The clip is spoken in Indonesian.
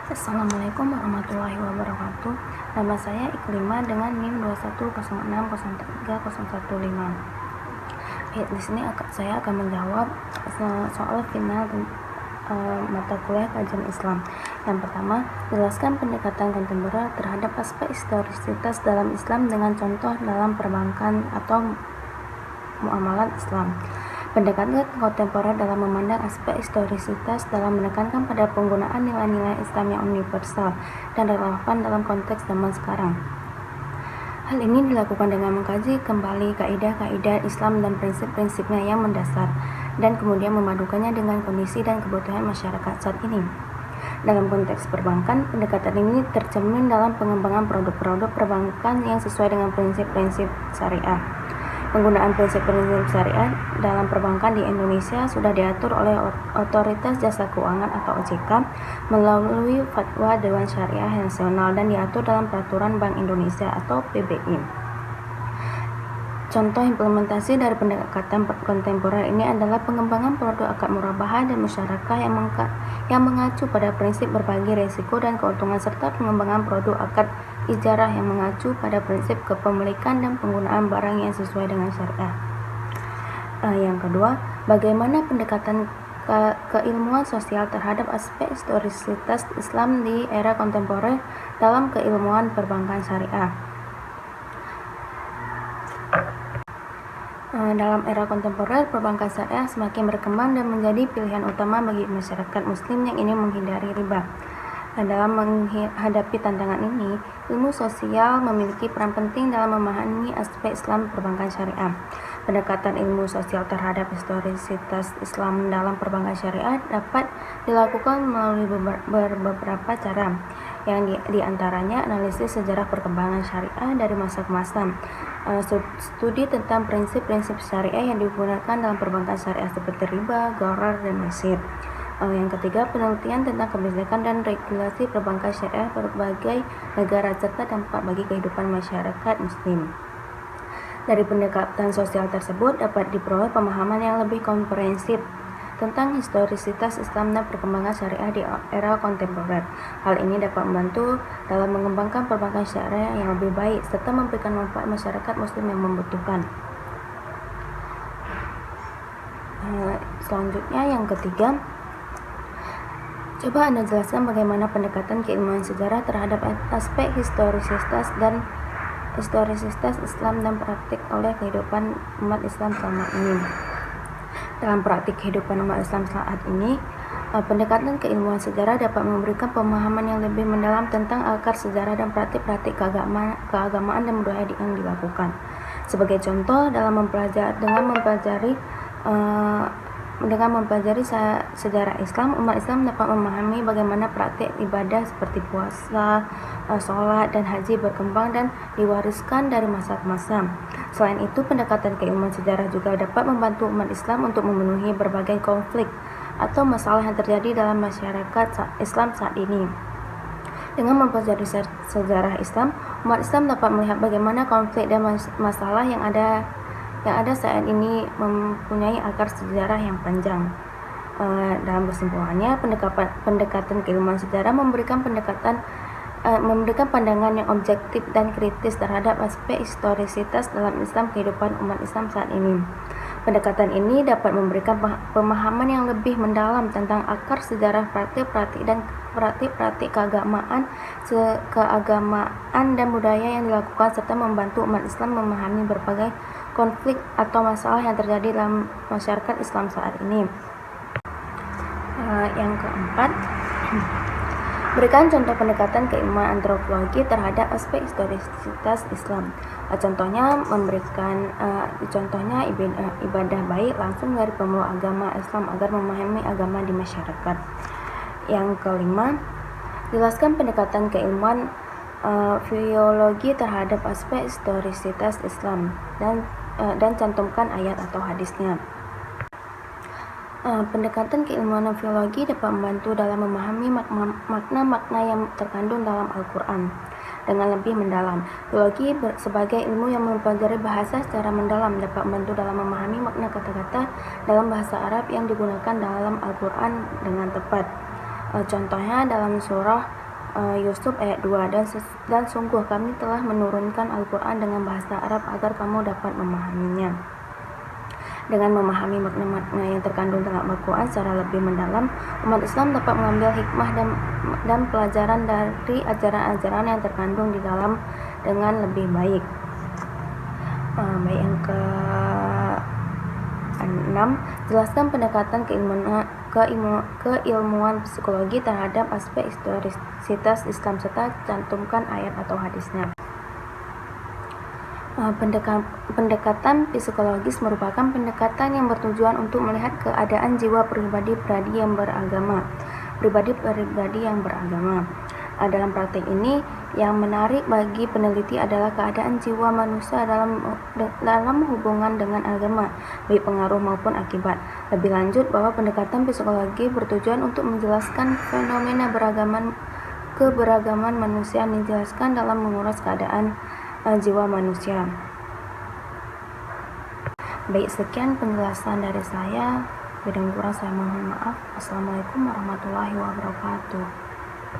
Assalamualaikum warahmatullahi wabarakatuh. Nama saya Iklima dengan NIM 210603015. Di sini saya akan menjawab soal final mata kuliah kajian Islam. Yang pertama, jelaskan pendekatan kontemporer terhadap aspek historisitas dalam Islam dengan contoh dalam perbankan atau muamalat Islam. Pendekatan kontemporer dalam memandang aspek historisitas dalam menekankan pada penggunaan nilai-nilai Islam yang universal dan relevan dalam konteks zaman sekarang. Hal ini dilakukan dengan mengkaji kembali kaidah-kaidah Islam dan prinsip-prinsipnya yang mendasar, dan kemudian memadukannya dengan kondisi dan kebutuhan masyarakat saat ini. Dalam konteks perbankan, pendekatan ini tercermin dalam pengembangan produk-produk perbankan yang sesuai dengan prinsip-prinsip syariah. Penggunaan prinsip-prinsip syariah dalam perbankan di Indonesia sudah diatur oleh Otoritas Jasa Keuangan atau OJK melalui Fatwa Dewan Syariah Nasional dan diatur dalam Peraturan Bank Indonesia atau PBI. Contoh implementasi dari pendekatan kontemporer ini adalah pengembangan produk akad murabahah dan musyarakah yang mengacu pada prinsip berbagi risiko dan keuntungan, serta pengembangan produk akad ijarah yang mengacu pada prinsip kepemilikan dan penggunaan barang yang sesuai dengan syariah. Yang kedua, bagaimana pendekatan keilmuan sosial terhadap aspek historisitas Islam di era kontemporer dalam keilmuan perbankan syariah. Dalam era kontemporer, perbankan syariah semakin berkembang dan menjadi pilihan utama bagi masyarakat muslim yang ingin menghindari riba. Dalam menghadapi tantangan ini, ilmu sosial memiliki peran penting dalam memahami aspek Islam perbankan syariah. Pendekatan ilmu sosial terhadap historisitas Islam dalam perbankan syariah dapat dilakukan melalui beberapa cara, yang diantaranya analisis sejarah perkembangan syariah dari masa ke masa, studi tentang prinsip-prinsip syariah yang digunakan dalam perbankan syariah seperti riba, gharar, dan mesir. Yang ketiga, penelitian tentang kebijakan dan regulasi perbankan syariah berbagai negara serta dampak bagi kehidupan masyarakat muslim. Dari pendekatan sosial tersebut dapat diperoleh pemahaman yang lebih komprehensif tentang historisitas Islam dan perkembangan syariah di era kontemporer. Hal ini dapat membantu dalam mengembangkan perbankan syariah yang lebih baik serta memberikan manfaat masyarakat muslim yang membutuhkan. Selanjutnya, yang ketiga, coba Anda jelaskan bagaimana pendekatan keilmuan sejarah terhadap aspek historisitas Islam dan praktik oleh kehidupan umat Islam selama ini. Dalam praktik kehidupan umat Islam saat ini, pendekatan keilmuan sejarah dapat memberikan pemahaman yang lebih mendalam tentang akar sejarah dan praktik-praktik keagamaan dan budaya yang dilakukan. Sebagai contoh, dengan mempelajari sejarah Islam, umat Islam dapat memahami bagaimana praktik ibadah seperti puasa, sholat, dan haji berkembang dan diwariskan dari masa ke masa. Selain itu, pendekatan keilmuan sejarah juga dapat membantu umat Islam untuk memenuhi berbagai konflik atau masalah yang terjadi dalam masyarakat Islam saat ini. Dengan mempelajari sejarah Islam, umat Islam dapat melihat bagaimana konflik dan masalah yang ada saat ini mempunyai akar sejarah yang panjang. Dalam kesimpulannya, pendekatan keilmuan sejarah memberikan pandangan yang objektif dan kritis terhadap aspek historisitas dalam Islam kehidupan umat Islam saat ini. Pendekatan ini dapat memberikan pemahaman yang lebih mendalam tentang akar sejarah praktik-praktik keagamaan dan budaya yang dilakukan, serta membantu umat Islam memahami berbagai konflik atau masalah yang terjadi dalam masyarakat Islam saat ini. Yang keempat, berikan contoh pendekatan keilmuan antropologi terhadap aspek historisitas Islam. Contohnya ibadah baik langsung dari pemeluk agama Islam agar memahami agama di masyarakat. Yang kelima, jelaskan pendekatan keilmuan filologi terhadap aspek historisitas Islam dan cantumkan ayat atau hadisnya. Pendekatan keilmuan filologi dapat membantu dalam memahami makna-makna yang terkandung dalam Al-Quran dengan lebih mendalam. Filologi sebagai ilmu yang mempelajari bahasa secara mendalam dapat membantu dalam memahami makna kata-kata dalam bahasa Arab yang digunakan dalam Al-Quran dengan tepat. Contohnya dalam surah Yusuf ayat 2, dan sungguh kami telah menurunkan Al-Quran dengan bahasa Arab agar kamu dapat memahaminya. Dengan memahami makna-makna yang terkandung dalam Al-Quran secara lebih mendalam, umat Islam dapat mengambil hikmah dan pelajaran dari ajaran-ajaran yang terkandung di dalam dengan lebih baik. Yang ke-6, jelaskan pendekatan keilmuan psikologi terhadap aspek historisitas Islam serta cantumkan ayat atau hadisnya. Pendekatan psikologis merupakan pendekatan yang bertujuan untuk melihat keadaan jiwa pribadi-pribadi yang beragama. Dalam praktik ini, yang menarik bagi peneliti adalah keadaan jiwa manusia dalam hubungan dengan agama, baik pengaruh maupun akibat. Lebih lanjut, bahwa pendekatan psikologi bertujuan untuk menjelaskan fenomena keberagaman manusia yang dijelaskan dalam menguras keadaan jiwa manusia. Baik, sekian penjelasan dari saya. Kurang saya mohon maaf. Assalamualaikum warahmatullahi wabarakatuh.